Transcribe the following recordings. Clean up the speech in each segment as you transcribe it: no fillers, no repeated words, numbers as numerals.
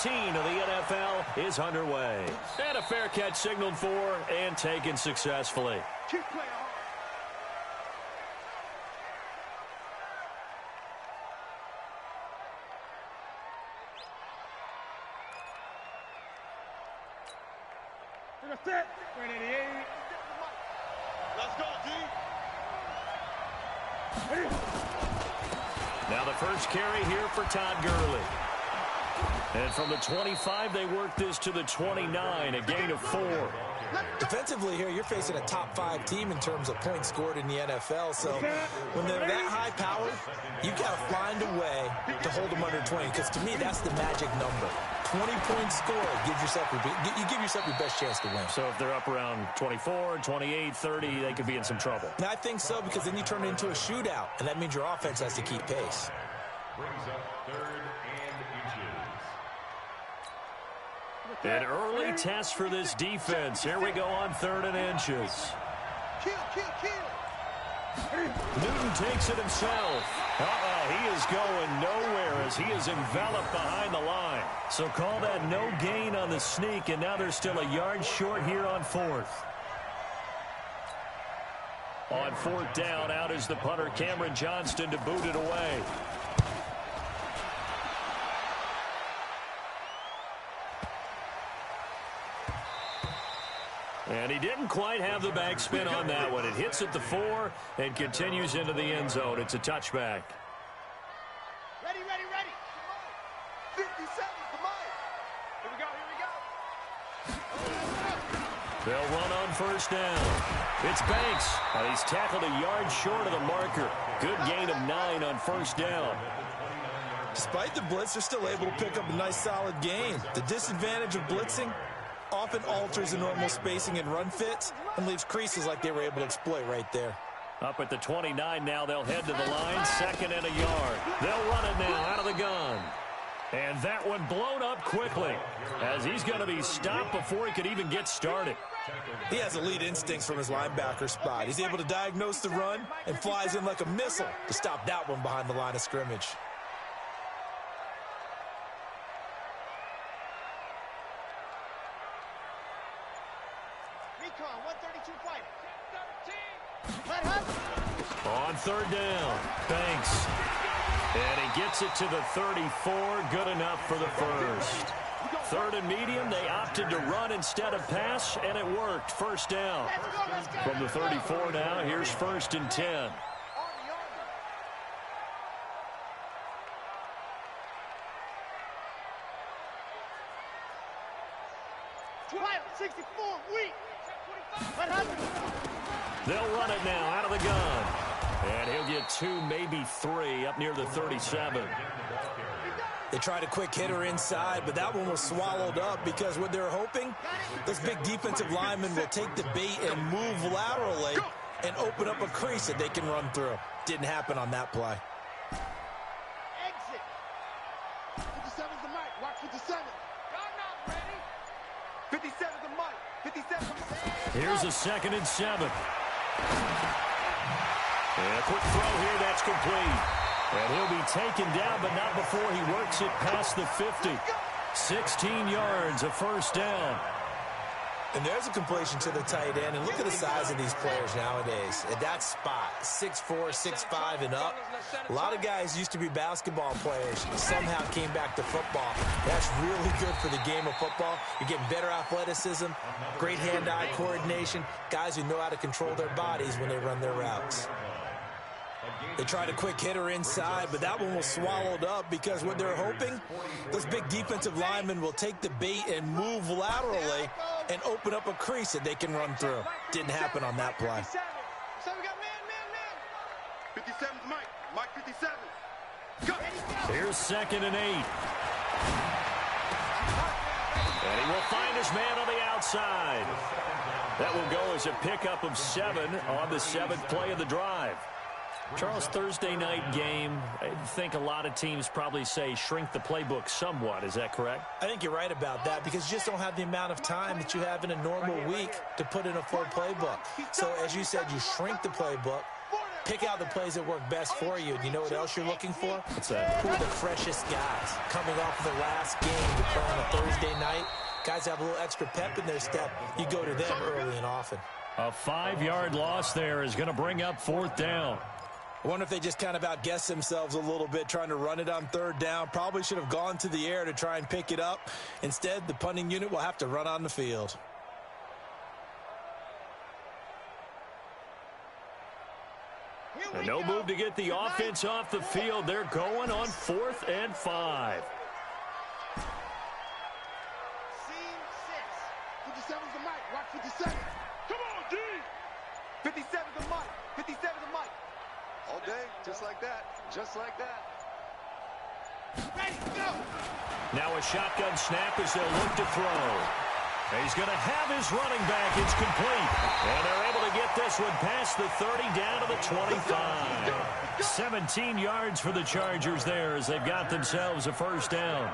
15 of the NFL is underway. And a fair catch signaled for and taken successfully. Keep playing hard. Set. 388. Let's go, D. Now the first carry here for Todd Gurley. And from the 25, they work this to the 29, a gain of 4. Defensively here, you're facing a top 5 team in terms of points scored in the NFL. So when they're that high powered, you've got to find a way to hold them under 20. Because to me, that's the magic number. 20 points scored, you give yourself your best chance to win. So if they're up around 24, 28, 30, they could be in some trouble. And I think so, because then you turn it into a shootout, and that means your offense has to keep pace. Brings up 3rd and inches. An early test for this defense. Here we go on 3rd and inches. Kill. Newton takes it himself. He is going nowhere as he is enveloped behind the line. So call that no gain on the sneak, and now they're still a yard short here on 4th. On 4th down, out is the punter, Cameron Johnston, to boot it away. And he didn't quite have the backspin on that one. It hits at the 4 and continues into the end zone. It's a touchback. Ready. 57's the mic. Here we go. They'll run on 1st down. It's Banks. And he's tackled a yard short of the marker. Good gain of 9 on 1st down. Despite the blitz, they're still able to pick up a nice, solid gain. The disadvantage of blitzing often alters the normal spacing and run fits and leaves creases like they were able to exploit right there. Up at the 29 now, they'll head to the line, 2nd and a yard. They'll run it now out of the gun. And that one blown up quickly as he's going to be stopped before he could even get started. He has elite instincts from his linebacker spot. He's able to diagnose the run and flies in like a missile to stop that one behind the line of scrimmage. On 3rd down, Banks. And he gets it to the 34, good enough for the first. 3rd and medium, they opted to run instead of pass, and it worked. 1st down. From the 34 now, here's 1st and 10. They'll run it now out of the gun. And he'll get 2, maybe 3 up near the 37. They tried a quick hitter inside, but that one was swallowed up because what they're hoping, this big defensive lineman will take the bait and move laterally and open up a crease that they can run through. Didn't happen on that play. Exit. 57's the mic. Watch 57. Y'all not ready. 57's the mic. 57. Here's a 2nd and 7. And a quick throw here, that's complete. And he'll be taken down, but not before he works it past the 50. 16 yards, a 1st down. And there's a completion to the tight end. And look at the size of these players nowadays. At that spot, 6'4", 6'5", and up. A lot of guys used to be basketball players, somehow came back to football. That's really good for the game of football. You're getting better athleticism, great hand-eye coordination, guys who know how to control their bodies when they run their routes. They tried a quick hitter inside, but that one was swallowed up because what they're hoping, this big defensive lineman will take the bait and move laterally and open up a crease that they can run through. Didn't happen on that play. So we got man. 57's Mike. Mike 57. Go. Here's 2nd and 8. And he will find his man on the outside. That will go as a pickup of 7 on the 7th play of the drive. Charles, Thursday night game, I think a lot of teams probably say shrink the playbook somewhat. Is that correct? I think you're right about that because you just don't have the amount of time that you have in a normal week to put in a full playbook. So, as you said, you shrink the playbook, Pick out the plays that work best for you. And you know what else you're looking for? What's that? Who are the freshest guys coming off of the last game to play on a Thursday night? Guys have a little extra pep in their step. You go to them early and often. A 5-yard loss there is going to bring up 4th down. I wonder if they just kind of outguessed themselves a little bit trying to run it on 3rd down. Probably should have gone to the air to try and pick it up. Instead, the punting unit will have to run on the field. And no move to get the offense off the field. They're going on 4th and 5. Scene 6. 57's the mic. Watch 57. Come on, D. 57's the mic. 57's the mic. All day, just like that. Just like that. Ready, go. Now a shotgun snap as they'll look to throw. He's going to have his running back. It's complete. And they're able to get this one past the 30 down to the 25. 17 yards for the Chargers there as they've got themselves a 1st down.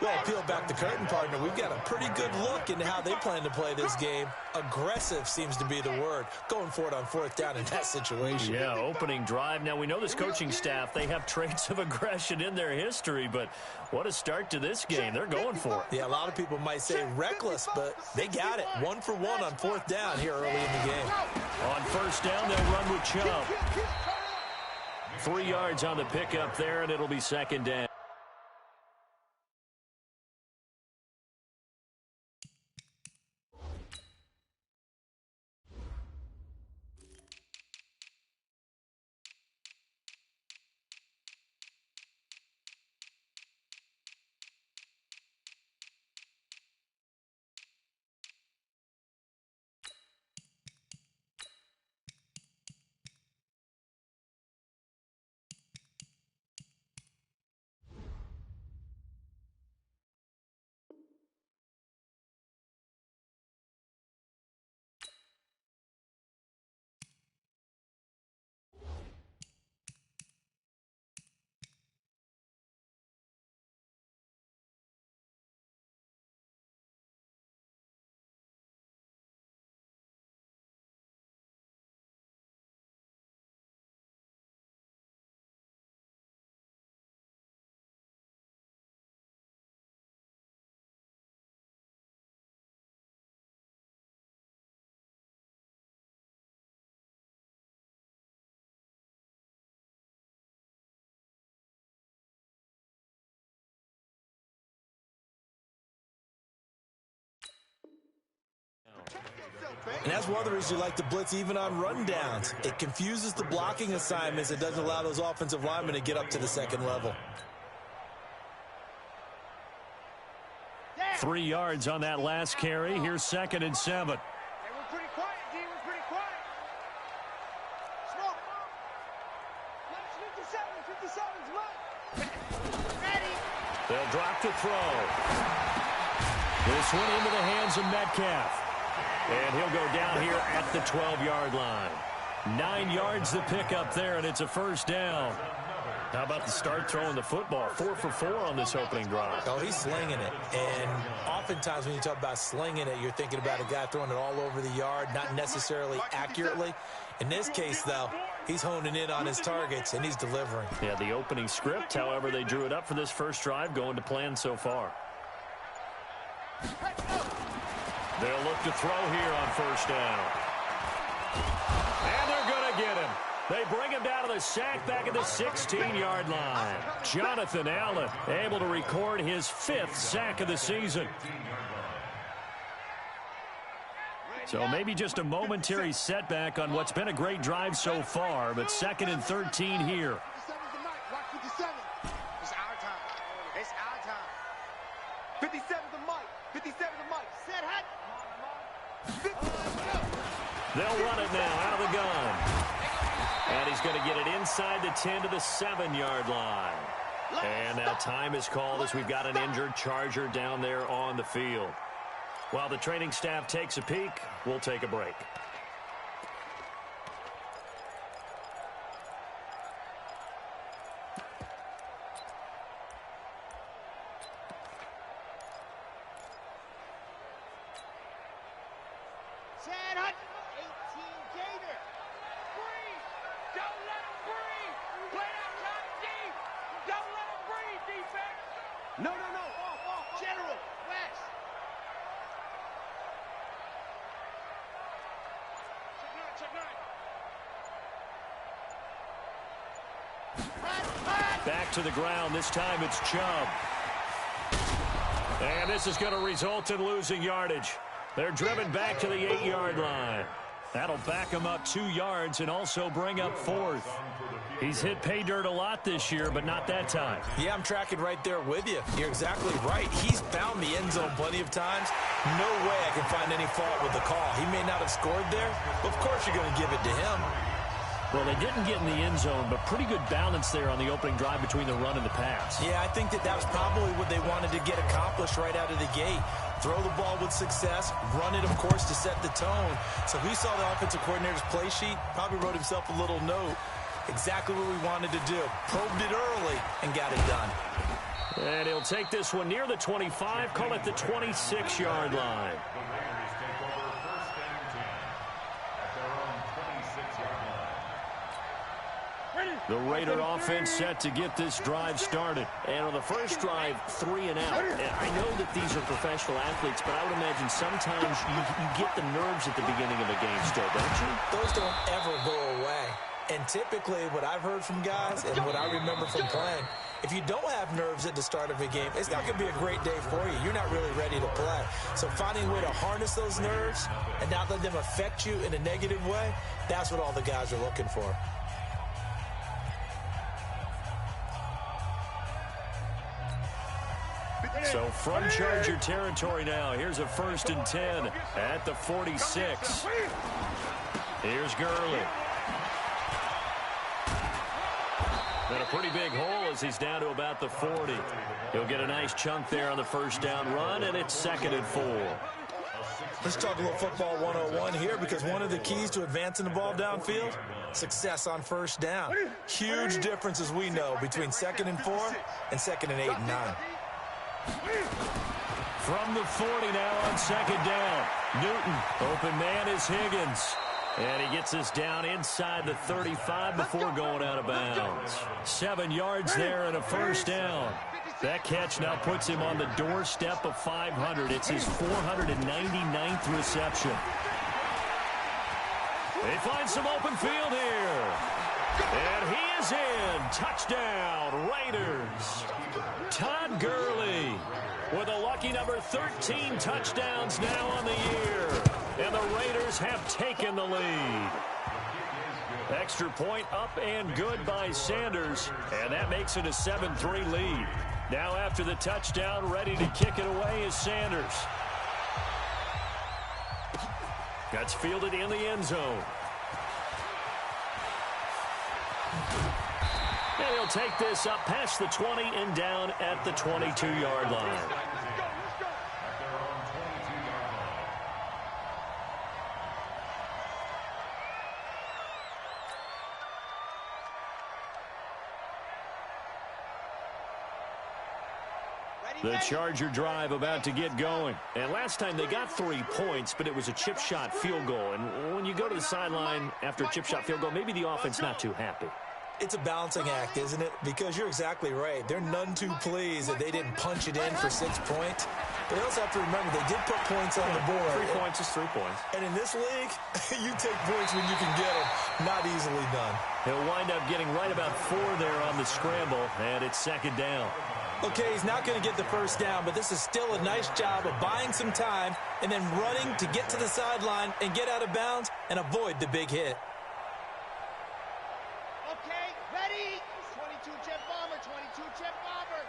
Well, peel back the curtain, partner. We've got a pretty good look into how they plan to play this game. Aggressive seems to be the word. Going for it on 4th down in that situation. Yeah, opening drive. Now, we know this coaching staff, they have traits of aggression in their history, but what a start to this game. They're going for it. Yeah, a lot of people might say reckless, but they got it. 1 for 1 on 4th down here early in the game. On 1st down, they'll run with Chubb. 3 yards on the pickup there, and it'll be 2nd down. And that's one of the reasons you like to blitz even on run downs. It confuses the blocking assignments. It doesn't allow those offensive linemen to get up to the 2nd level. 3 yards on that last carry. Here's 2nd and 7. Hey, we're pretty quiet, D. We're pretty quiet. Smoke. Let's 57's left. Ready. They'll drop to throw. This one into the hands of Metcalf. And he'll go down here at the 12-yard line. 9 yards to pick up there, and it's a 1st down. How about the start throwing the football? 4 for 4 on this opening drive. Oh, he's slinging it. And oftentimes when you talk about slinging it, you're thinking about a guy throwing it all over the yard, not necessarily accurately. In this case, though, he's honing in on his targets, and he's delivering. Yeah, the opening script, however, they drew it up for this first drive, going to plan so far. They'll look to throw here on 1st down. And they're going to get him. They bring him down to the sack back at the 16-yard line. Jonathan Allen able to record his 5th sack of the season. So maybe just a momentary setback on what's been a great drive so far, but 2nd and 13 here. 57's the mic. Watch 57. It's our time. It's our time. 57's the mic. 57's the mic. Set hot. They'll run it now out of the gun. And he's going to get it inside the 10 to the 7-yard line. And now time is called as we've got an injured Charger down there on the field. While the training staff takes a peek, we'll take a break. Don't let him breathe. Play that shot deep. Don't let him breathe, defense. No. Off. General. West. Check nine. Back to the ground. This time it's Chubb. And this is going to result in losing yardage. They're driven back to the 8-yard line. That'll back him up 2 yards and also bring up 4th. He's hit pay dirt a lot this year, but not that time. Yeah, I'm tracking right there with you. You're exactly right. He's found the end zone plenty of times. No way I can find any fault with the call. He may not have scored there, but of course you're going to give it to him. Well, they didn't get in the end zone, but pretty good balance there on the opening drive between the run and the pass. Yeah, I think that was probably what they wanted to get accomplished right out of the gate. Throw the ball with success, run it, of course, to set the tone. So he saw the offensive coordinator's play sheet, probably wrote himself a little note. Exactly what we wanted to do. Probed it early and got it done. And he'll take this one near the 25, call it the 26-yard line. The Raider offense set to get this drive started. And on the first drive, 3 and out. And I know that these are professional athletes, but I would imagine sometimes you get the nerves at the beginning of a game still, don't you? Those don't ever go away. And typically what I've heard from guys and what I remember from playing, if you don't have nerves at the start of a game, it's not going to be a great day for you. You're not really ready to play. So finding a way to harness those nerves and not let them affect you in a negative way, that's what all the guys are looking for. So from Charger territory now, here's a 1st and 10 at the 46. Here's Gurley. And a pretty big hole as he's down to about the 40. He'll get a nice chunk there on the first down run, and it's 2nd and 4. Let's talk a little football 101 here, because one of the keys to advancing the ball downfield, success on first down. Huge difference, as we know, between 2nd and 4 and 2nd and 8 and 9. From the 40 now on 2nd down. Newton, open man is Higgins. And he gets us down inside the 35 before going out of bounds. 7 yards there and a first down. That catch now puts him on the doorstep of 500. It's his 499th reception. They find some open field here. And he is in. Touchdown, Raiders. Todd Gurley with a lucky number 13 touchdowns now on the year. And the Raiders have taken the lead. Extra point up and good by Sanders. And that makes it a 7-3 lead. Now after the touchdown, ready to kick it away is Sanders. That's fielded in the end zone. And he'll take this up past the 20 and down at the 22-yard line. The Charger drive about to get going. And last time they got 3 points, but it was a chip shot field goal. And when you go to the sideline after a chip shot field goal, maybe the offense not too happy. It's a balancing act, isn't it? Because you're exactly right. They're none too pleased that they didn't punch it in for 6 points. But they also have to remember they did put points on the board. 3 points is 3 points. And in this league, you take points when you can get them. Not easily done. He'll wind up getting right about 4 there on the scramble, and it's 2nd down. Okay, he's not going to get the first down, but this is still a nice job of buying some time and then running to get to the sideline and get out of bounds and avoid the big hit. Okay, ready? 22 jet bomber, 22 jet bomber.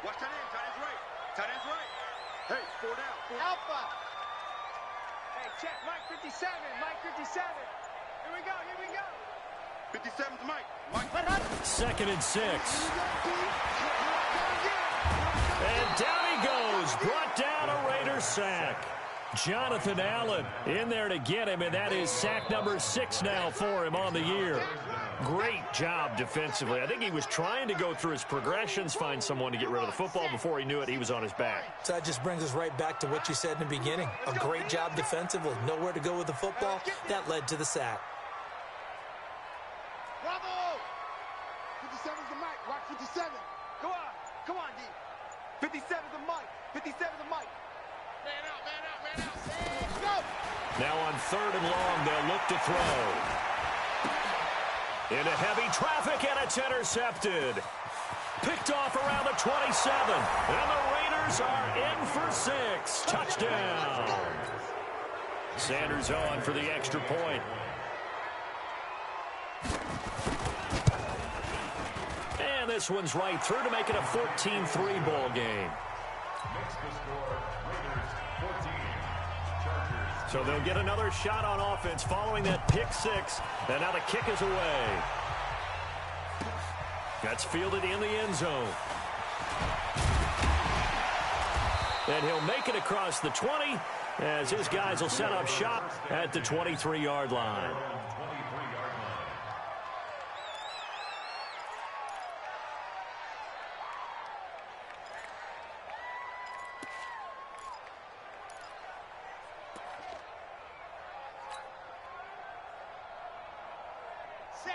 Watch tight end, tight end's right. Tight end's right. Hey, 4 down. Alpha. Hey, check, Mike 57, Mike 57. Here we go, here we go. 57's Mike. Mike. 2nd and 6. And down he goes. Brought down a Raiders sack. Jonathan Allen in there to get him, and that is sack number 6 now for him on the year. Great job defensively. I think he was trying to go through his progressions, find someone to get rid of the football. Before he knew it, he was on his back. So that just brings us right back to what you said in the beginning. A great job defensively. Nowhere to go with the football. That led to the sack. 57. Come on, D. 57's the mic. 57's the mic. Man out, man out, man out. Let's go. Now on 3rd and long, they'll look to throw. Into heavy traffic, and it's intercepted. Picked off around the 27. And the Raiders are in for 6. Touchdown. Sanders on for the extra point. And this one's right through to make it a 14-3 ball game. Makes the score, Raiders 14, Chargers. So they'll get another shot on offense following that pick 6. And now the kick is away. That's fielded in the end zone. And he'll make it across the 20 as his guys will set up shop at the 23-yard line.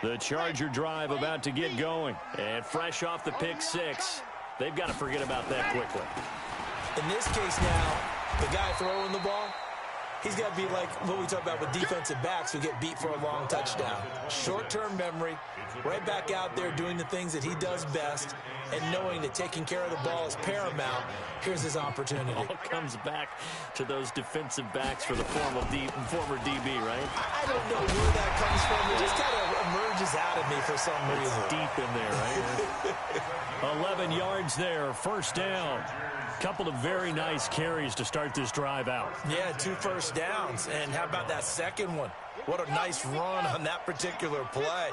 The Charger drive about to get going. And fresh off the pick 6, they've got to forget about that quickly. In this case now, the guy throwing the ball, he's got to be like what we talk about with defensive backs who get beat for a long touchdown. Short-term memory, right back out there doing the things that he does best, and knowing that taking care of the ball is paramount. Here's his opportunity. All comes back to those defensive backs for the former DB, right? I don't know where that comes from. It just kind of emerges out of me for some reason. It's deep in there, right? 11 yards there, first down. Couple of very nice carries to start this drive out. Yeah, 2 first downs. And how about that second one? What a nice run on that particular play.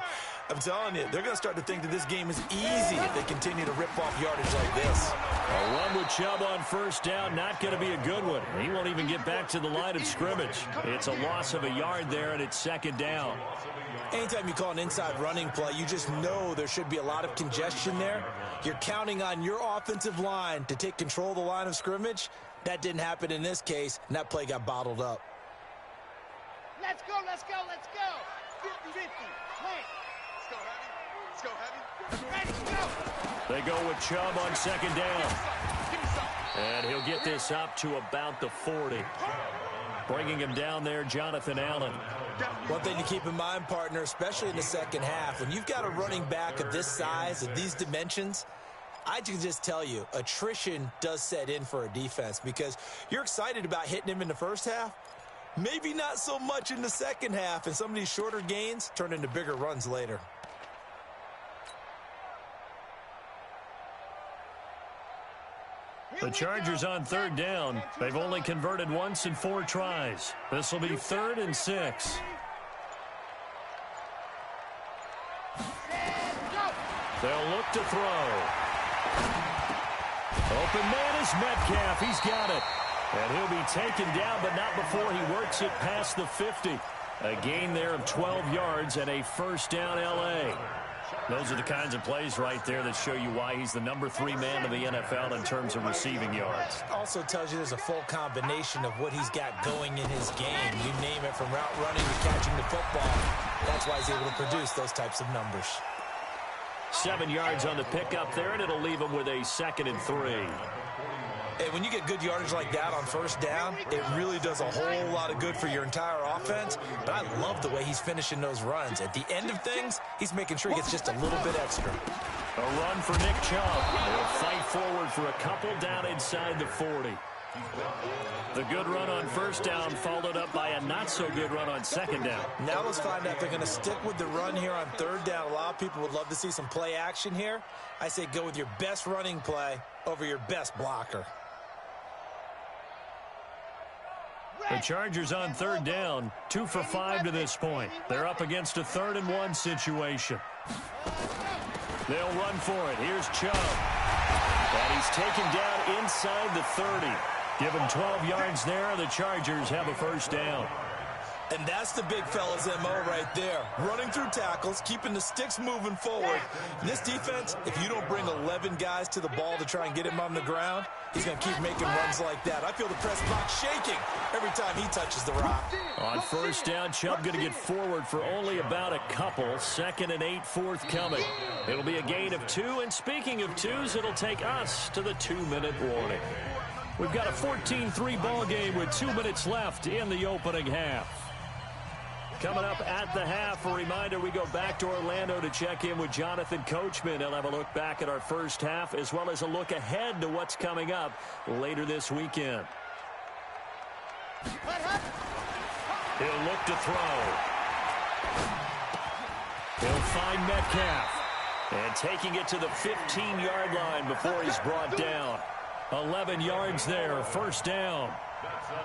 I'm telling you, they're going to start to think that this game is easy if they continue to rip off yardage like this. A run with Chubb on first down, not going to be a good one. He won't even get back to the line of scrimmage. It's a loss of a yard there, and it's second down. Anytime you call an inside running play, you just know there should be a lot of congestion there. You're counting on your offensive line to take control of the line of scrimmage. That didn't happen in this case, and that play got bottled up. Let's go, let's go, let's go. 50-50. Plant. Let's go, heavy. Ready, go. They go with Chubb on second down. And he'll get this up to about the 40. Bringing him down there, Jonathan Allen. One thing to keep in mind, partner, especially in the second half, when you've got a running back of this size, of these dimensions, I can just tell you, attrition does set in for a defense because you're excited about hitting him in the first half. Maybe not so much in the second half, and some of these shorter gains turn into bigger runs later. The Chargers on third down. They've only converted once in 4 tries. This will be 3rd and 6. They'll look to throw. Open man is Metcalf. He's got it. And he'll be taken down, but not before he works it past the 50. A gain there of 12 yards and a first down L.A. Those are the kinds of plays right there that show you why he's the number 3 man in the NFL in terms of receiving yards. Also tells you there's a full combination of what he's got going in his game. You name it, from route running to catching the football. That's why he's able to produce those types of numbers. 7 yards on the pickup there, and it'll leave him with a 2nd and 3. Hey, when you get good yardage like that on first down, it really does a whole lot of good for your entire offense. But I love the way he's finishing those runs. At the end of things, he's making sure he gets just a little bit extra. A run for Nick Chubb. He'll fight forward for a couple down inside the 40. The good run on first down followed up by a not-so-good run on second down. Now let's find out if they're going to stick with the run here on third down. A lot of people would love to see some play action here. I say go with your best running play over your best blocker. The Chargers on third down, 2 for 5 to this point. They're up against a 3rd and 1 situation. They'll run for it. Here's Chubb. And he's taken down inside the 30. Give him 12 yards there. The Chargers have a first down. And that's the big fella's MO right there. Running through tackles, keeping the sticks moving forward. In this defense, if you don't bring 11 guys to the ball to try and get him on the ground, he's going to keep making runs like that. I feel the press box shaking every time he touches the rock. On first down, Chubb going to get forward for only about a couple. 2nd and 8 forthcoming. It'll be a gain of 2, and speaking of 2s, it'll take us to the 2-minute warning. We've got a 14-3 ball game with 2 minutes left in the opening half. Coming up at the half, a reminder, we go back to Orlando to check in with Jonathan Coachman. He'll have a look back at our first half as well as a look ahead to what's coming up later this weekend. He'll look to throw. He'll find Metcalf. And taking it to the 15-yard line before he's brought down. 11 yards there, first down.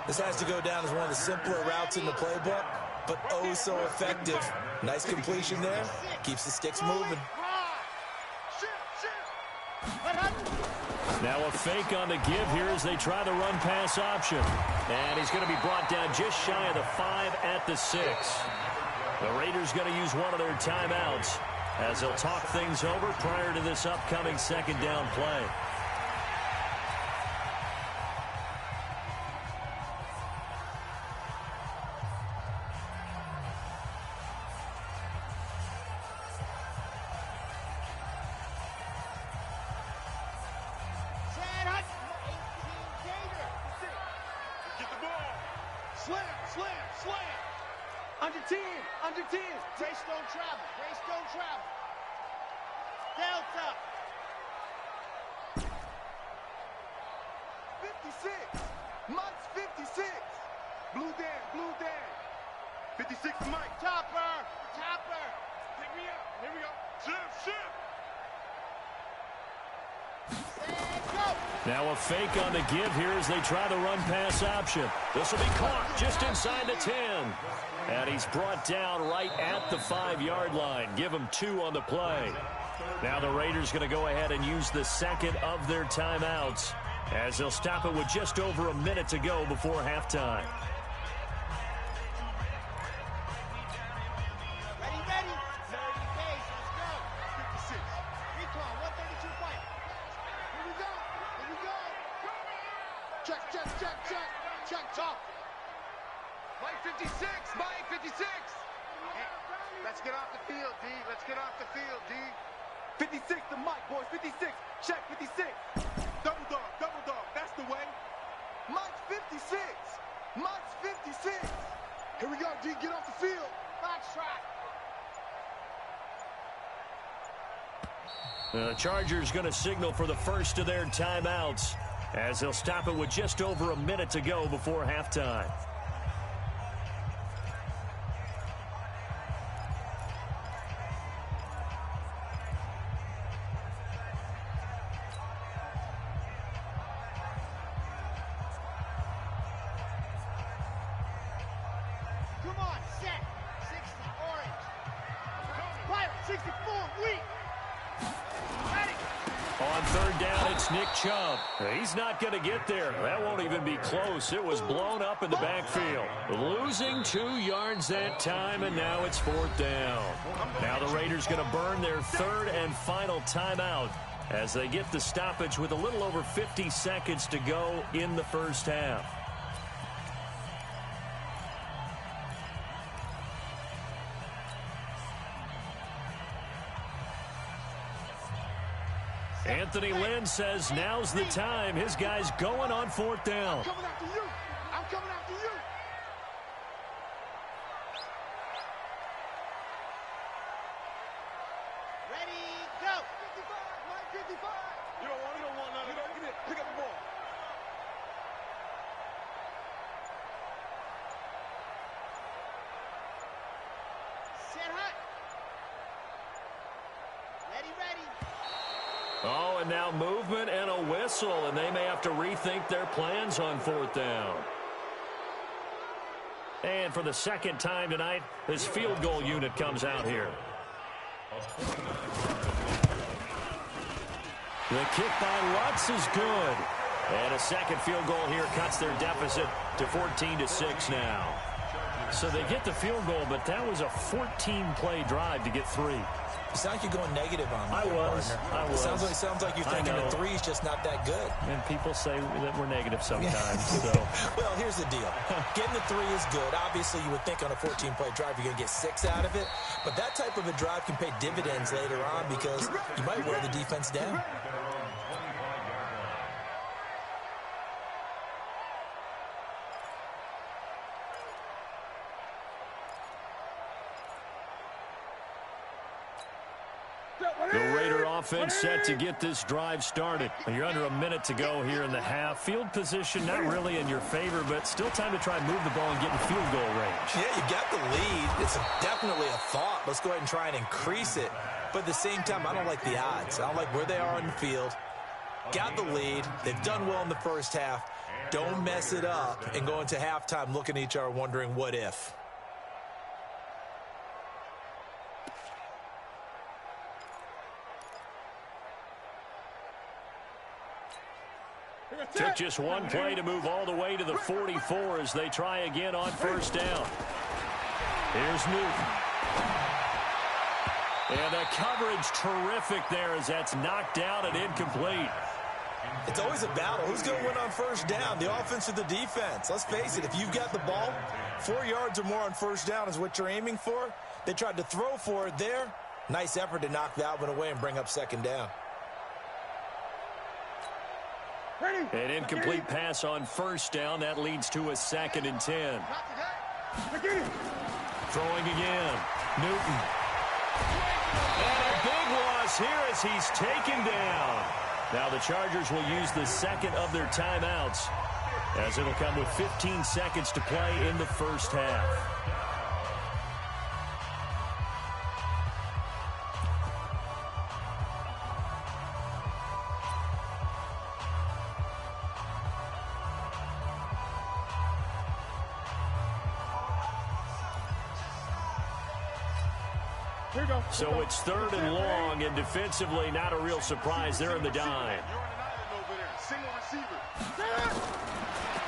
This has to go down as one of the simpler routes in the playbook, but oh so effective. Nice completion there. Keeps the sticks moving. Now a fake on the give here as they try the run-pass option. And he's going to be brought down just shy of the 5 at the 6. The Raiders going to use one of their timeouts as they'll talk things over prior to this upcoming second down play. Under 10. Grace don't travel. Grace don't travel. Delta. 56. Mike's 56. Blue Dan. 56 Mike. Topper. Pick me up. Here we go. Shift. Now a fake on the give here as they try the run-pass option. This will be caught just inside the 10. And he's brought down right at the 5-yard line. Give him 2 on the play. Now the Raiders going to go ahead and use the second of their timeouts as they'll stop it with just over a minute to go before halftime. Ready. 30 pace. Let's go. 56. Recon. 132 fight. Here we go. Check. Top. Mike 56. Mike 56. Hey, let's get off the field, D. Let's get off the field, D. 56 to Mike, boys. 56. Check 56. Double dog. That's the way. Mike's 56. Mike's 56. Here we go, D. Get off the field. Box track. The Chargers going to signal for the first of their timeouts as they'll stop it with just over a minute to go before halftime. Come on, set. 60, orange. Fire, 64, weak. Ready. On third down, it's Nick Chubb. He's not going to get there. That won't even be close. It was blown up in the backfield. Losing 2 yards that time, and now it's 4th down. Now the Raiders going to burn their third and final timeout as they get the stoppage with a little over 50 seconds to go in the first half. Anthony Lynn says now's the time. His guy's going on 4th down. I'm coming after you. Ready, go. 55. You don't want none of that. Get in. Pick up the ball. Set hut. Ready. Oh, and now movement and a whistle, and they may have to rethink their plans on 4th down. And for the second time tonight, this field goal unit comes out here. The kick by Lutz is good. And a second field goal here cuts their deficit to 14-6 now. So they get the field goal, but that was a 14-play drive to get 3. You sound like you're going negative on me. I was. It sounds like you're thinking the 3 is just not that good. And people say that we're negative sometimes. So. Well, here's the deal. Getting the 3 is good. Obviously, you would think on a 14-play drive you're going to get 6 out of it. But that type of a drive can pay dividends later on because you might wear the defense down. The Raider offense set to get this drive started. You're under a minute to go here in the half. Field position not really in your favor, but still time to try and move the ball and get in field goal range. Yeah, you got the lead. It's definitely a thought. Let's go ahead and try and increase it. But at the same time, I don't like the odds. I don't like where they are on the field. Got the lead. They've done well in the first half. Don't mess it up and go into halftime looking at each other wondering what if. Took just one play to move all the way to the 44 as they try again on first down. Here's Newton. And the coverage terrific there as that's knocked down and incomplete. It's always a battle. Who's going to win on first down, the offense or the defense? Let's face it, if you've got the ball, 4 yards or more on first down is what you're aiming for. They tried to throw for it there. Nice effort to knock that one away and bring up second down. An incomplete pass on first down. That leads to a 2nd and 10. Throwing again. Newton. And a big loss here as he's taken down. Now the Chargers will use the second of their timeouts as it'll come with 15 seconds to play in the first half. So it's 3rd and long, and defensively not a real surprise. They're in the dime.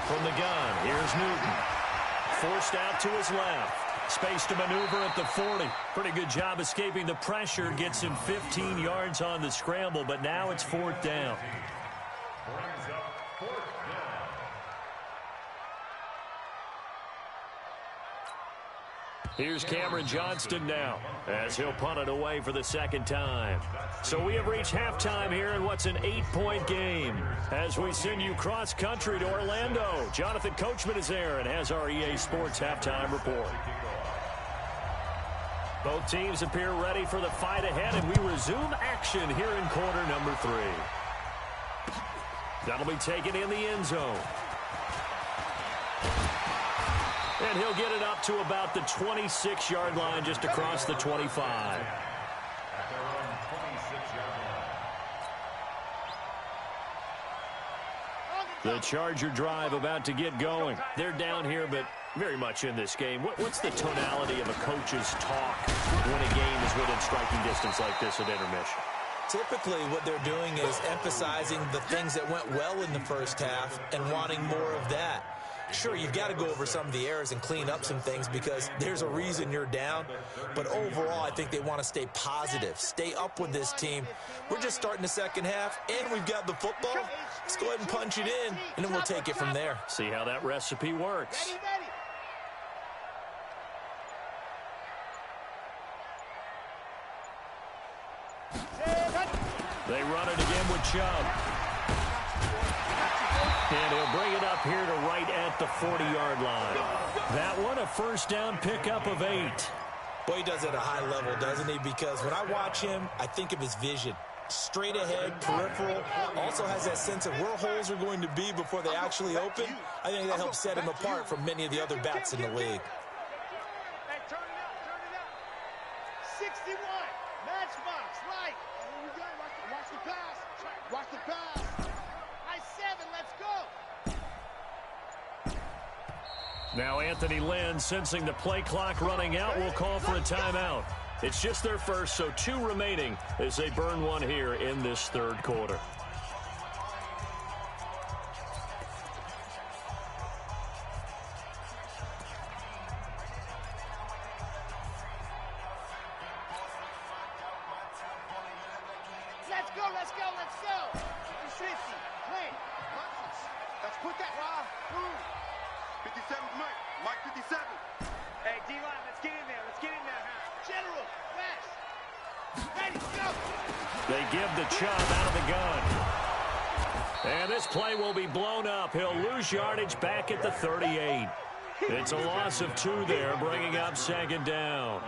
From the gun, here's Newton. Forced out to his left. Space to maneuver at the 40. Pretty good job escaping the pressure. Gets him 15 yards on the scramble, but now it's 4th down. Here's Cameron Johnston now as he'll punt it away for the 2nd time. So we have reached halftime here in what's an 8-point game as we send you cross-country to Orlando. Jonathan Coachman is there and has our EA Sports halftime report. Both teams appear ready for the fight ahead, and we resume action here in quarter number 3. That'll be taken in the end zone. And he'll get it up to about the 26-yard line, just across the 25. The Charger drive about to get going. They're down here, but very much in this game. What's the tonality of a coach's talk when a game is within striking distance like this at intermission? Typically, what they're doing is emphasizing the things that went well in the first half and wanting more of that. Sure, you've got to go over some of the errors and clean up some things because there's a reason you're down. But overall, I think they want to stay positive, stay up with this team. We're just starting the second half, and we've got the football. Let's go ahead and punch it in, and then we'll take it from there. See how that recipe works. They run it again with Chubb. And he'll bring it up here to right at the 40-yard line. That one, a first down pickup of 8. Boy, he does it at a high level, doesn't he? Because when I watch him, I think of his vision. Straight ahead, peripheral, also has that sense of where holes are going to be before they actually open. I think that helps set him apart from many of the other backs in the league. Hey, turn it up. 61, matchbox, right. Watch the pass. Watch the pass. I-7, let's go. Now Anthony Lynn, sensing the play clock running out, will call for a timeout. It's just their first, so 2 remaining as they burn one here in this third quarter. go, let's go, let's go. 50-50. Play. Let's put that. 57's Mike. Mike 57. Hey, D-line, let's get in there. Let's get in there. General, fast. Ready, go. They give the Chubb out of the gun. And this play will be blown up. He'll lose yardage back at the 38. It's a loss of 2 there, bringing up second down.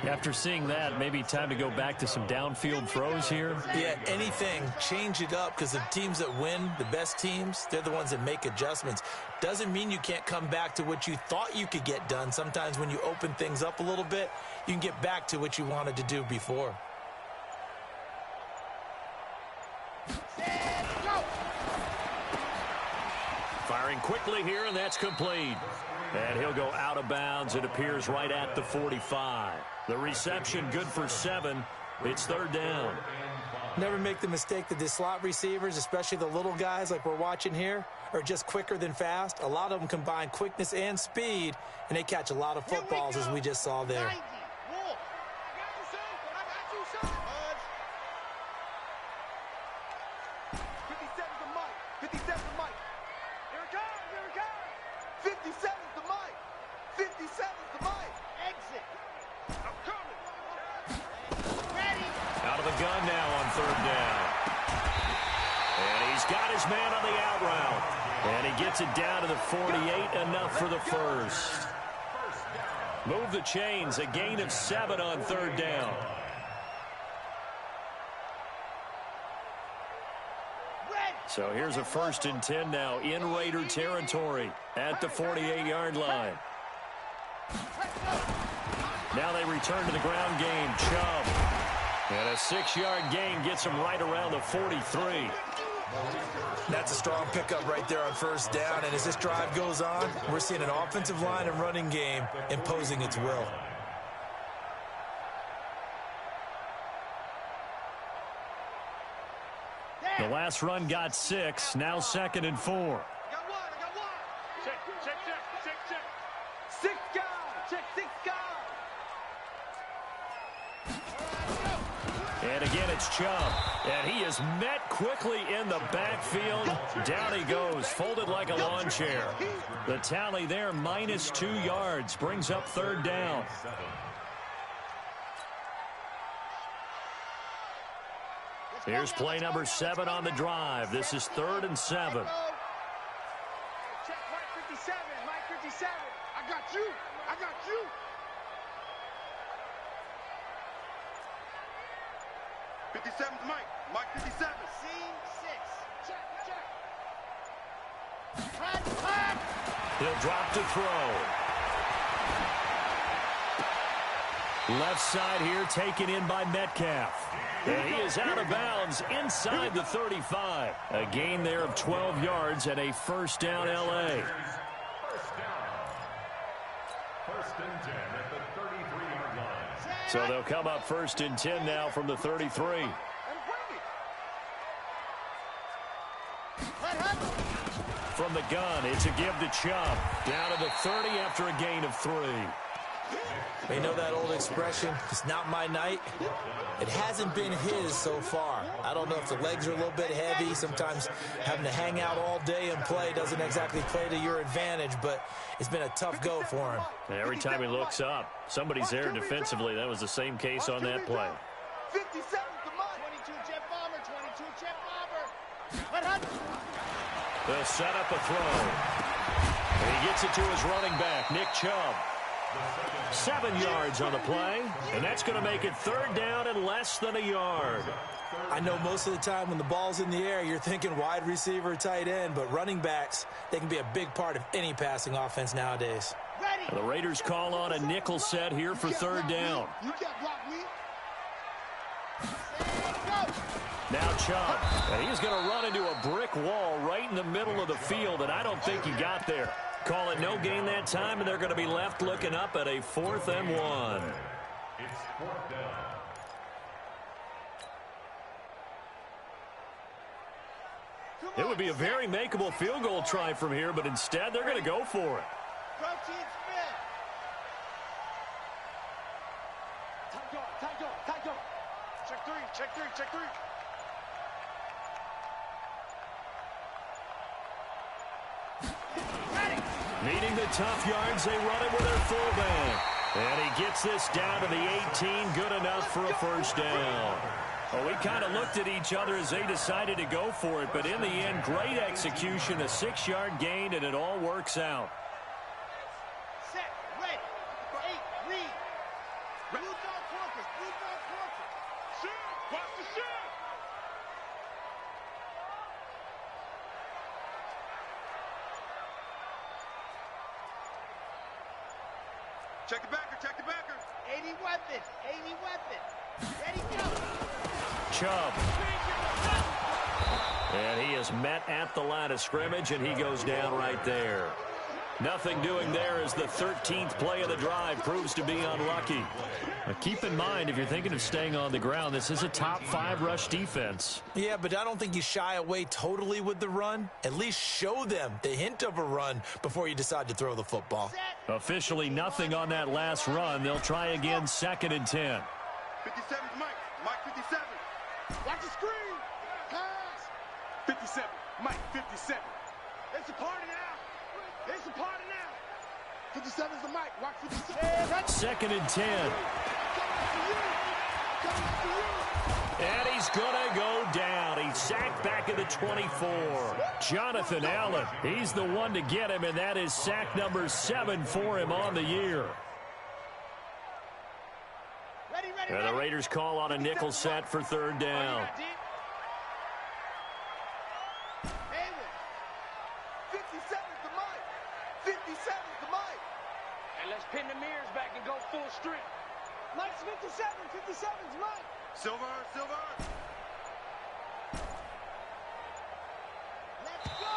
After seeing that, maybe time to go back to some downfield throws here. Yeah, anything. Change it up, because the teams that win, the best teams, they're the ones that make adjustments. Doesn't mean you can't come back to what you thought you could get done. Sometimes when you open things up a little bit, you can get back to what you wanted to do before. Firing quickly here, and that's complete. And he'll go out of bounds. It appears right at the 45. The reception good for 7. It's third down. Never make the mistake that the slot receivers, especially the little guys like we're watching here, are just quicker than fast. A lot of them combine quickness and speed, and they catch a lot of footballs, as we just saw there. 57's the mic. Exit. I'm coming. Ready. Out of the gun now on third down. And he's got his man on the out route. And he gets it down to the 48, enough for the first. Move the chains, a gain of 7 on third down. So here's a 1st and 10 now in Raider territory at the 48-yard line. Now they return to the ground game. Chubb. And a 6-yard gain gets him right around the 43. That's a strong pickup right there on first down. And as this drive goes on, we're seeing an offensive line and running game imposing its will. The last run got 6. Now 2nd and 4. I got one. Check. 6 guys. Check 6 guys. And again, it's Chubb. And he is met quickly in the backfield. Down he goes, folded like a lawn chair. The tally there, -2 yards, brings up third down. Here's play number 7 on the drive. This is 3rd and 7. Check Mike 57. Mike 57. I got you. 57's Mike. Mike 57. Scene 6. Check. He'll drop to throw. Left side here taken in by Metcalf. And he is out of bounds inside the 35. A gain there of 12 yards and a first down L.A. First and 10 at the 33-yard line. So they'll come up 1st and 10 now from the 33. From the gun, it's a give to Chubb. Down to the 30 after a gain of 3. You know that old expression, it's not my night? It hasn't been his so far. I don't know if the legs are a little bit heavy. Sometimes having to hang out all day and play doesn't exactly play to your advantage, but it's been a tough go for him. And every time he looks up, somebody's there defensively. That was the same case on that play. 57's the money. 22 jet bomber. 22 jet bomber. They'll set up a throw. And he gets it to his running back, Nick Chubb. 7 yards on the play, and that's going to make it third down and less than a yard. I know most of the time when the ball's in the air, you're thinking wide receiver, tight end, but running backs, they can be a big part of any passing offense nowadays. And the Raiders call on a nickel set here for third down. Now Chubb, and he's going to run into a brick wall right in the middle of the field, and I don't think he got there. Call it no gain that time, and they're going to be left looking up at a 4th and 1. It's 4th down. It would be a very makeable field goal try from here, but instead they're going to go for it. Protein spin. Tight dog. Check 3. Needing the tough yards, they run it with their fullback. And he gets this down to the 18, good enough for a first down. Well, we kind of looked at each other as they decided to go for it, but in the end, great execution, a 6-yard gain, and it all works out. Set, ready, 8, read. Blue dog quarters, blue dog quarters. Shoot, watch the shoot. Check the backer, check the backer. 80 weapon, 80 weapon. Ready, go. Chubb. And he is met at the line of scrimmage, and he goes down right there. Nothing doing there as the 13th play of the drive proves to be unlucky. Now keep in mind, if you're thinking of staying on the ground, this is a top 5 rush defense. Yeah, but I don't think you shy away totally with the run. At least show them the hint of a run before you decide to throw the football. Officially nothing on that last run. They'll try again, 2nd and 10. 57's Mike. Mike 57. Watch the screen. Pass. 57. Mike 57. It's a party now. It's a party now. 57's the Mike. Watch 57. 2nd and 10. And he's going to go down. He's sacked back at the 24. Jonathan Allen, he's the one to get him, and that is sack number 7 for him on the year. And the Raiders call on a nickel set for 3rd down. 57's the Mike. 57's the Mike. And let's pin the mirrors back and go full strength. Mike's 57. 57's Mike. Silver, silver. Let's go.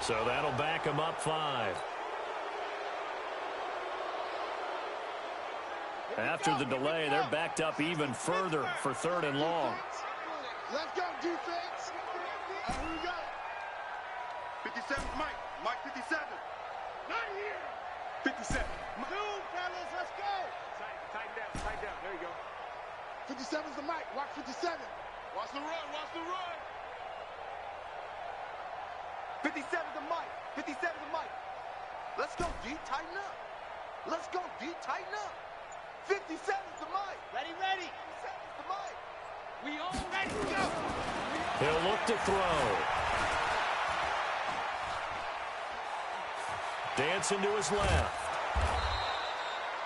So that'll back him up 5. After the delay, they're backed up even further for 3rd and long. Let's go, defense. Here we go. 57's Mike. Mike 57. Not here. 57. Move, fellas. Let's go. Tighten down. Tighten down. There you go. 57's the Mike. Watch 57. Watch the run. Watch the run. 57's the Mike. 57's the Mike. Let's go, D. Tighten up. Let's go, D. Tighten up. 57's the Mike. Ready, ready. 57's the Mike. We all ready to go. He'll look to throw. Dancing to his left.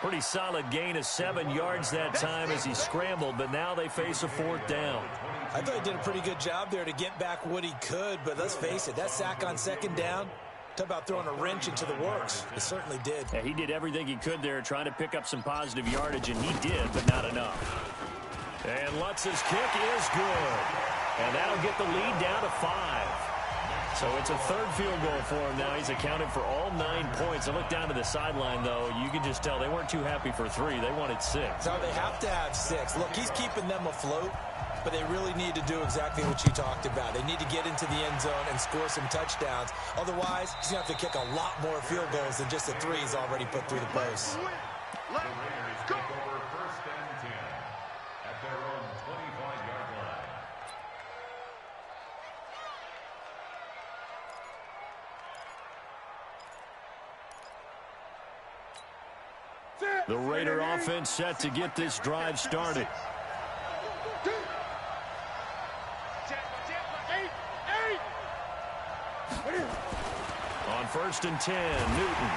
Pretty solid gain of 7 yards that time as he scrambled, but now they face a 4th down. I thought he did a pretty good job there to get back what he could, but let's face it, that sack on 2nd down, talk about throwing a wrench into the works. It certainly did. Yeah, he did everything he could there trying to pick up some positive yardage, and he did, but not enough. And Lutz's kick is good. And that'll get the lead down to 5. So it's a 3rd field goal for him now. He's accounted for all 9 points. I look down to the sideline, though. You can just tell they weren't too happy for 3. They wanted 6. No, they have to have 6. Look, he's keeping them afloat, but they really need to do exactly what you talked about. They need to get into the end zone and score some touchdowns. Otherwise, he's going to have to kick a lot more field goals than just the 3 he's already put through the post. The Raiders take over 1st and 10 at their own 25-yard line. The Raider offense set to get this drive started. On 1st and 10, Newton.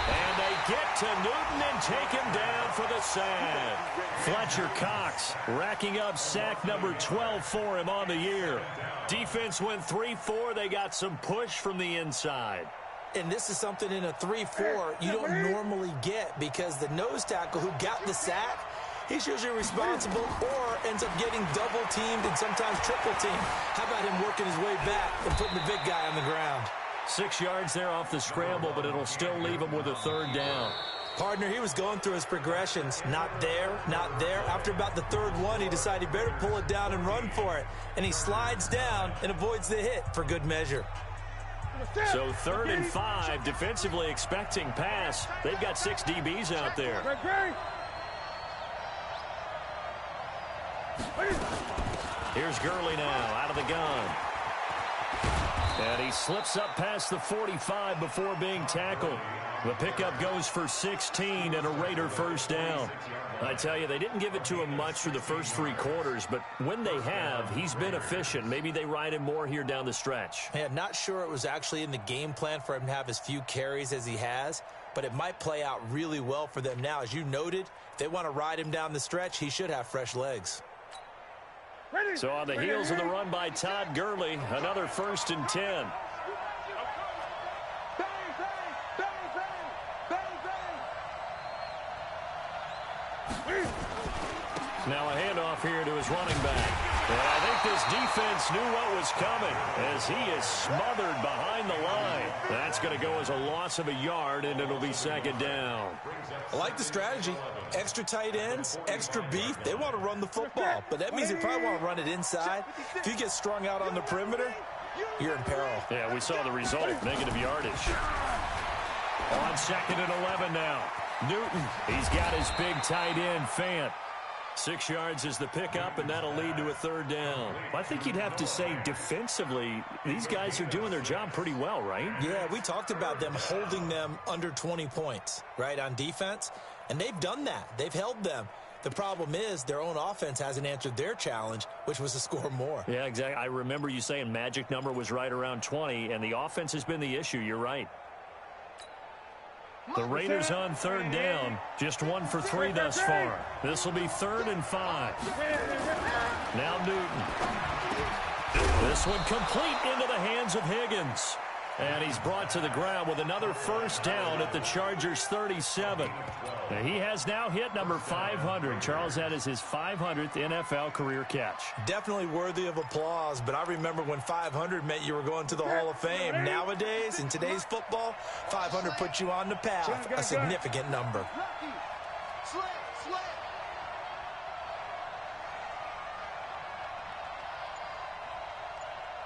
And they get to Newton and take him down for the sack. Fletcher Cox racking up sack number 12 for him on the year. Defense went 3-4. They got some push from the inside. And this is something in a 3-4 you don't normally get because the nose tackle who got the sack, he's usually responsible or ends up getting double-teamed and sometimes triple-teamed. How about him working his way back and putting the big guy on the ground? 6 yards there off the scramble, but it'll still leave him with a 3rd down. Partner, he was going through his progressions. Not there, not there. After about the 3rd one, he decided he better pull it down and run for it. And he slides down and avoids the hit for good measure. So 3rd and 5, defensively expecting pass. They've got 6 DBs out there. Here's Gurley now out of the gun. And he slips up past the 45 before being tackled. The pickup goes for 16 and a Raider first down. I tell you, they didn't give it to him much for the first 3 quarters, but when they have, he's been efficient. Maybe they ride him more here down the stretch. Yeah, not sure it was actually in the game plan for him to have as few carries as he has, but it might play out really well for them now. As you noted, if they want to ride him down the stretch, he should have fresh legs. So on the heels of the run by Todd Gurley, another 1st and 10. Now a handoff here to his running back. And I think this defense knew what was coming as he is smothered behind the line. That's going to go as a loss of a yard, and it'll be 2nd down. I like the strategy. Extra tight ends, extra beef. They want to run the football, but that means they probably want to run it inside. If you get strung out on the perimeter, you're in peril. Yeah, we saw the result, negative yardage. On 2nd and 11 now. Newton, he's got his big tight end, Fant. 6 yards is the pickup, and that'll lead to a 3rd down. I think you'd have to say defensively, these guys are doing their job pretty well, right? Yeah, we talked about them holding them under 20 points, right, on defense. And they've done that. They've held them. The problem is their own offense hasn't answered their challenge, which was to score more. Yeah, exactly. I remember you saying magic number was right around 20, and the offense has been the issue. You're right. The Raiders on 3rd down, just 1 for 3 thus far. This will be 3rd and 5. Now Newton. This one complete into the hands of Higgins. And he's brought to the ground with another 1st down at the Chargers' 37. And he has now hit number 500. Charles, that is his 500th NFL career catch. Definitely worthy of applause, but I remember when 500 meant you were going to the Hall of Fame. Nowadays, in today's football, 500 puts you on the path, a significant number.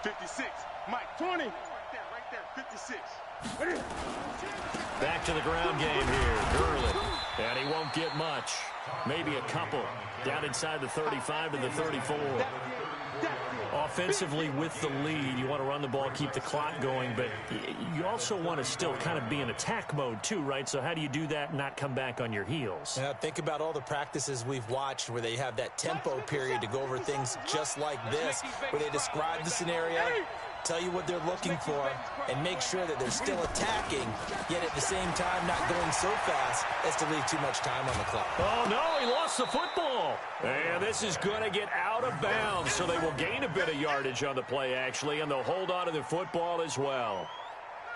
56, Mike, 20. Right there, 56. Back to the ground game here. Gurley. And he won't get much. Maybe a couple. Down inside the 35 to the 34. Offensively with the lead, you want to run the ball, keep the clock going, but you also want to still kind of be in attack mode too, right? So how do you do that and not come back on your heels? Yeah, think about all the practices we've watched where they have that tempo period to go over things just like this, where they describe the scenario, tell you what they're looking for, and make sure that they're still attacking, yet at the same time not going so fast as to leave too much time on the clock. Oh, no, he lost the football. And this is going to get out of bounds, so they will gain a bit of yardage on the play, actually, and they'll hold on to the football as well.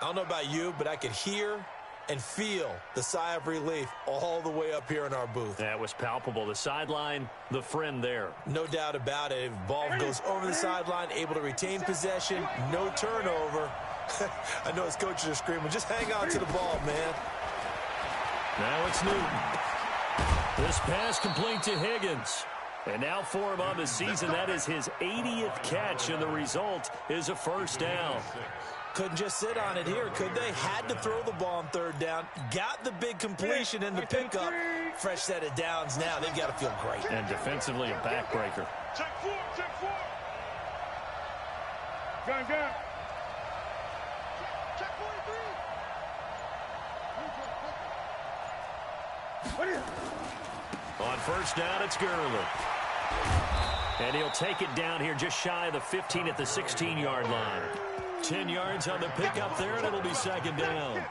I don't know about you, but I could hear and feel the sigh of relief all the way up here in our booth. That was palpable. The sideline, the friend there. No doubt about it. If the ball goes over the sideline, able to retain possession, no turnover. I know his coaches are screaming, just hang on to the ball, man. Now it's Newton. This pass complete to Higgins. And now for him on the season, that is his 80th catch, and the result is a 1st down. Couldn't just sit on it here, could they? Had to throw the ball on 3rd down. Got the big completion in the pickup. Fresh set of downs now. They've got to feel great. And defensively, a backbreaker. Check 4, check 4. Gun. Check 43. On 1st down, it's Gurley. And he'll take it down here just shy of the 15 at the 16-yard line. 10 yards on the pickup there, and it'll be 2nd down.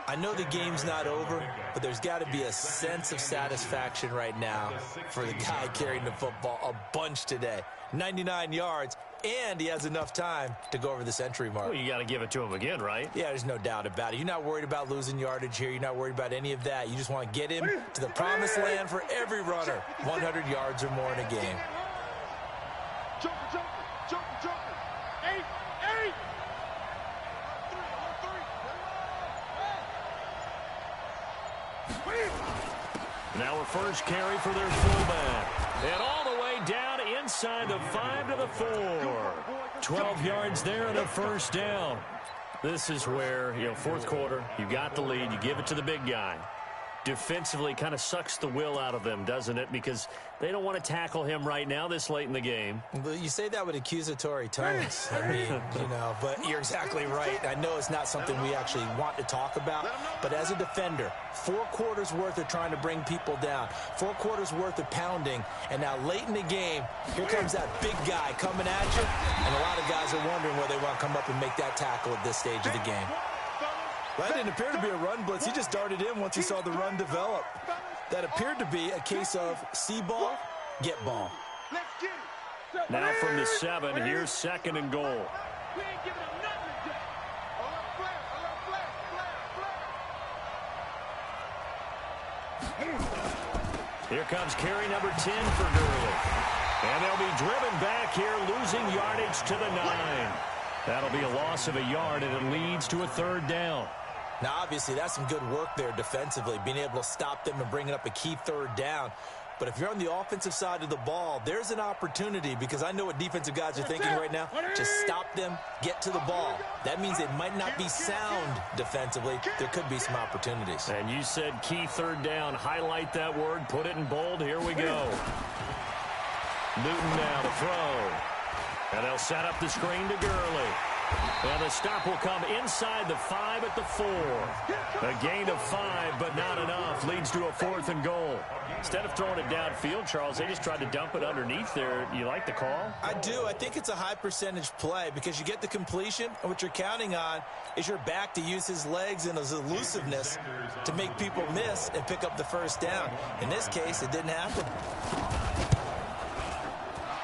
I know the game's not over, but there's got to be a sense of satisfaction right now for the guy carrying the football a bunch today. 99 yards, and he has enough time to go over the century mark. Well, you got to give it to him again, right? Yeah, there's no doubt about it. You're not worried about losing yardage here. You're not worried about any of that. You just want to get him to the promised land for every runner. 100 yards or more in a game. Jumper. 8. Now a first carry for their fullback. And all the way down inside the 5 to the 4. 12 yards there and a 1st down. This is where, 4th quarter, you got the lead, you give it to the big guy. defensively kind of sucks the will out of them, doesn't it? Because they don't want to tackle him right now this late in the game. Well, you say that with accusatory tones. I mean, but you're exactly right. I know it's not something we actually want to talk about, but as a defender, 4 quarters worth of trying to bring people down, 4 quarters worth of pounding, and now late in the game, here comes that big guy coming at you, and a lot of guys are wondering whether they want to come up and make that tackle at this stage of the game. Well, that didn't appear to be a run blitz. He just darted in once he saw the run develop. That appeared to be a case of see ball, get ball. Now from the 7, here's 2nd and goal. Here comes carry number 10 for Gurley. And they'll be driven back here, losing yardage to the 9. That'll be a loss of a yard, and it leads to a 3rd down. Now, obviously, that's some good work there defensively, being able to stop them and bringing up a key 3rd down. But if you're on the offensive side of the ball, there's an opportunity, because I know what defensive guys are thinking right now. Just stop them, get to the ball. That means it might not be sound defensively. There could be some opportunities. And you said key 3rd down. Highlight that word. Put it in bold. Here we go. Newton now to throw. And they'll set up the screen to Gurley. And the stop will come inside the 5 at the 4. A gain of 5, but not enough. Leads to a 4th and goal. Instead of throwing it downfield, Charles, they just tried to dump it underneath there. You like the call? I do. I think it's a high percentage play because you get the completion, and what you're counting on is your back to use his legs and his elusiveness to make people miss and pick up the 1st down. In this case, it didn't happen.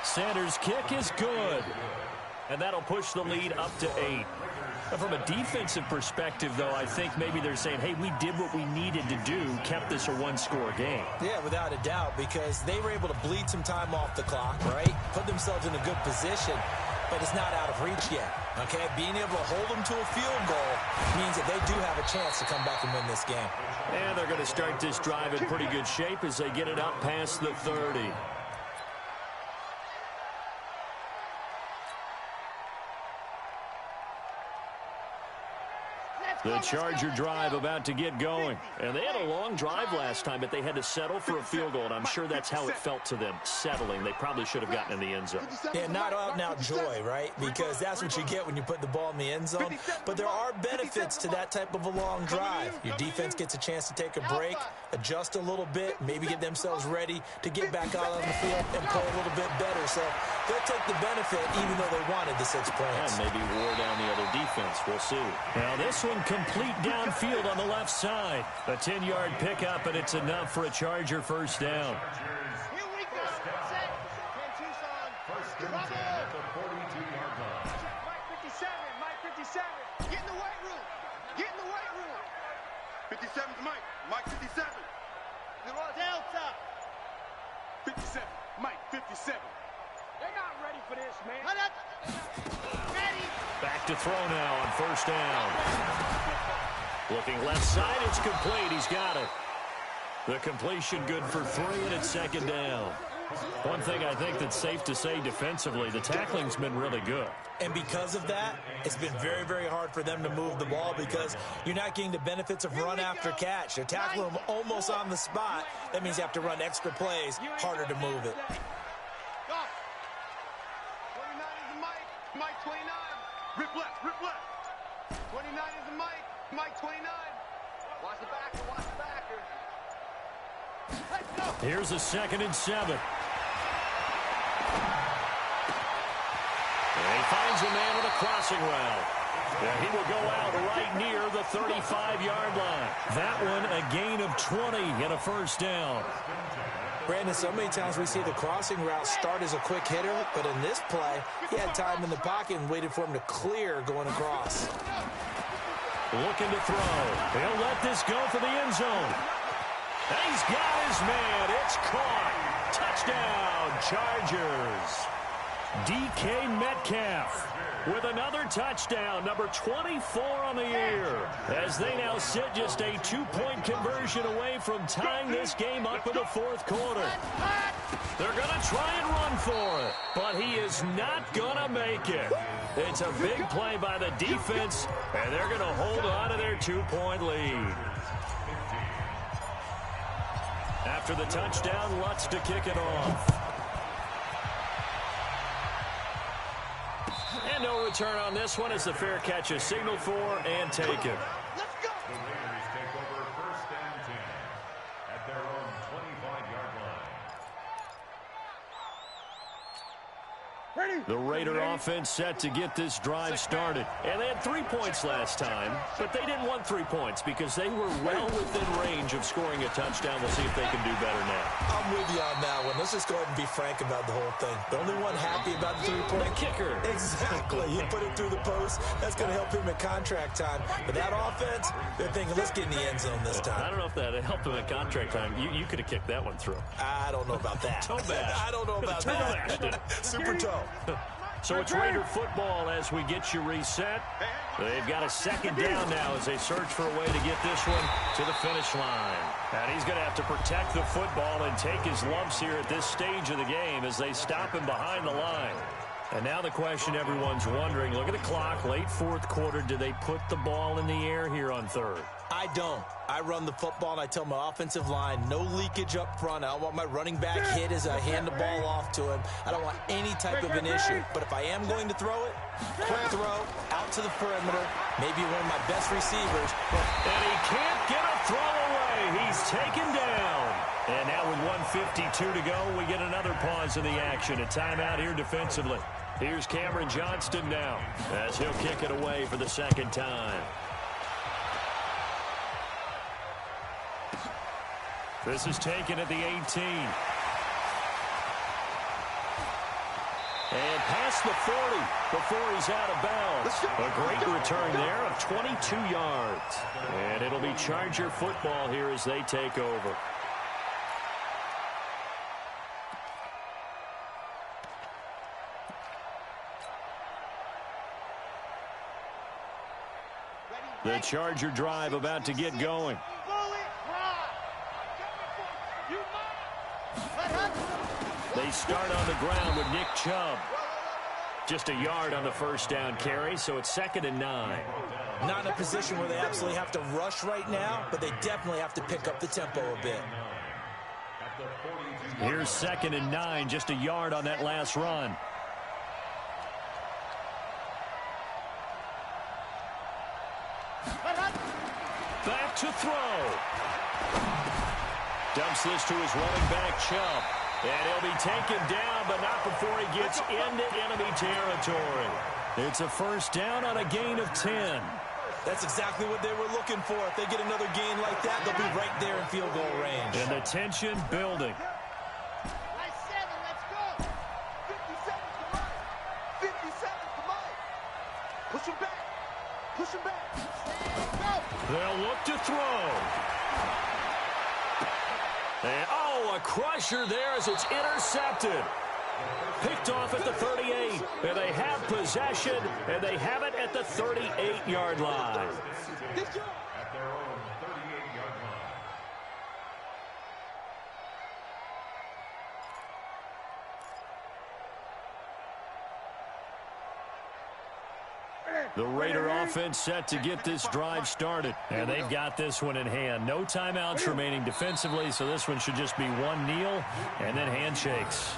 Sanders' kick is good. And that'll push the lead up to 8. But from a defensive perspective, though, I think maybe they're saying, hey, we did what we needed to do, kept this a 1-score game. Yeah, without a doubt, because they were able to bleed some time off the clock, right? Put themselves in a good position, but it's not out of reach yet, okay? Being able to hold them to a field goal means that they do have a chance to come back and win this game. And they're going to start this drive in pretty good shape as they get it up past the 30. The Charger drive about to get going. And they had a long drive last time, but they had to settle for a field goal, and I'm sure that's how it felt to them, settling. They probably should have gotten in the end zone. Yeah, not out-and-out joy, right? Because that's what you get when you put the ball in the end zone. But there are benefits to that type of a long drive. Your defense gets a chance to take a break, adjust a little bit, maybe get themselves ready to get back out on the field and play a little bit better. So they'll take the benefit even though they wanted the 6 points. And maybe wore down the other defense. We'll see. Now this one complete downfield on the left side. A 10-yard pickup, and it's enough for a Charger 1st down. Here we go. Set. Tucson. Trouble. At the 42-yard line. Mike 57. Mike 57. Get in the weight room. Get in the weight room. 57's Mike. Mike 57. Delta. 57. Mike 57. They're not ready for this, man. Ready. Back to throw now on 1st down. Looking left side, it's complete. He's got it. The completion good for 3, and it's 2nd down. One thing I think that's safe to say defensively, the tackling's been really good. And because of that, it's been very, very hard for them to move the ball because you're not getting the benefits of run after catch. They're tackling them almost on the spot. That means you have to run extra plays, harder to move it. 29 is the Mike. Mike 29. Rip left. Rip left. 29 is the Mike. Mike 29. Watch the backer. Watch the backer. Let's go. Here's a 2nd and 7. And he finds a man with a crossing route. And he will go out right near the 35-yard line. That one a gain of 20 and a 1st down. Brandon, so many times we see the crossing route start as a quick hitter, but in this play, he had time in the pocket and waited for him to clear going across. Looking to throw. He'll let this go for the end zone. And he's got his man. It's caught. Touchdown, Chargers. DK Metcalf with another touchdown, number 24 on the year, as they now sit just a 2-point conversion away from tying this game up in the 4th quarter. They're going to try and run for it, but he is not going to make it. It's a big play by the defense, and they're going to hold on to their 2-point lead. After the touchdown, Lutz to kick it off. And no return on this one as the fair catch is signaled for and taken. Let's go. The Raiders take over 1st and 10 at their own 25-yard line. The Raider offense set to get this drive started. And they had 3 points last time, but they didn't want 3 points because they were well within range of scoring a touchdown. We'll see if they can do better now. I'm with you on that one. Let's just go ahead and be frank about the whole thing. The only one happy about the 3-point kicker. Exactly. He put it through the post. That's going to help him at contract time. But that offense, they're thinking, let's get in the end zone this time. I don't know if that helped him at contract time. You could have kicked that one through. I don't know about that. Toe bash. I don't know about that. Super toe. So it's Raider football as we get you reset. They've got a second down now as they search for a way to get this one to the finish line. And he's going to have to protect the football and take his lumps here at this stage of the game as they stop him behind the line. And now the question everyone's wondering, look at the clock, late 4th quarter, do they put the ball in the air here on 3rd? I don't. I run the football, and I tell my offensive line, no leakage up front. I don't want my running back hit as I hand the ball off to him. I don't want any type of an issue. But if I am going to throw it, quick throw, out to the perimeter, maybe one of my best receivers. And he can't get a throw away. He's taken down. And now with 1:52 to go, we get another pause in the action. A timeout here defensively. Here's Cameron Johnston now as he'll kick it away for the second time. This is taken at the 18. And past the 40 before he's out of bounds. A great return there of 22 yards. And it'll be Charger football here as they take over. The Charger drive about to get going. They start on the ground with Nick Chubb. Just a yard on the first down carry, so it's 2nd and 9. Not in a position where they absolutely have to rush right now, but they definitely have to pick up the tempo a bit. Here's 2nd and 9, just a yard on that last run. Back to throw. Dumps this to his running back, Chubb. And he'll be taken down, but not before he gets into enemy territory. It's a first down on a gain of 10. That's exactly what they were looking for. If they get another gain like that, they'll be right there in field goal range. And the tension building. Nice 7, let's go. 57 to Mike. 57 to Mike. Push him back. Push him back. Go. They'll look to throw. And, a crusher there as it's intercepted. Picked off at the 38. And they have possession, and they have it at the 38-yard line. Good job. At their own 38-yard line. The Raider offense set to get this drive started. And they've got this one in hand. No timeouts remaining defensively, so this one should just be one kneel and then handshakes.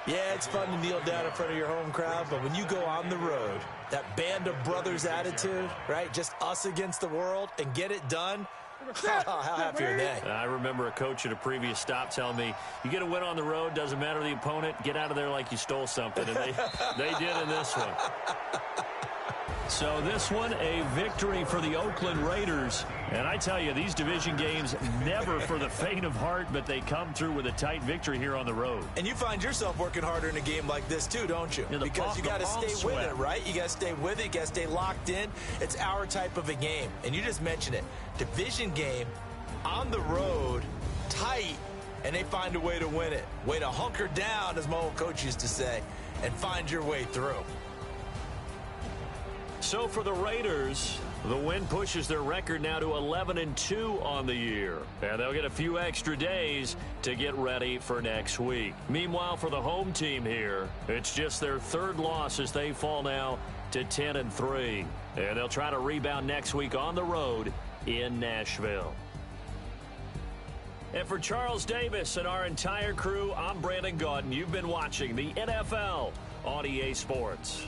Yeah, it's fun to kneel down in front of your home crowd, but when you go on the road, that band of brothers attitude, right, just us against the world and get it done, how happy are they? I remember a coach at a previous stop telling me, you get a win on the road, doesn't matter the opponent, get out of there like you stole something. And they did in this one. So this one, a victory for the Oakland Raiders. And I tell you, these division games, never for the faint of heart, but they come through with a tight victory here on the road. And you find yourself working harder in a game like this too, don't you? Because you got to stay with it, right? You got to stay with it. You got to stay locked in. It's our type of a game. And you just mentioned it. Division game, on the road, tight, and they find a way to win it. Way to hunker down, as my old coach used to say, and find your way through. So for the Raiders, the win pushes their record now to 11-2 on the year. And they'll get a few extra days to get ready for next week. Meanwhile, for the home team here, it's just their 3rd loss as they fall now to 10-3. And they'll try to rebound next week on the road in Nashville. And for Charles Davis and our entire crew, I'm Brandon Gaudin. You've been watching the NFL on EA Sports.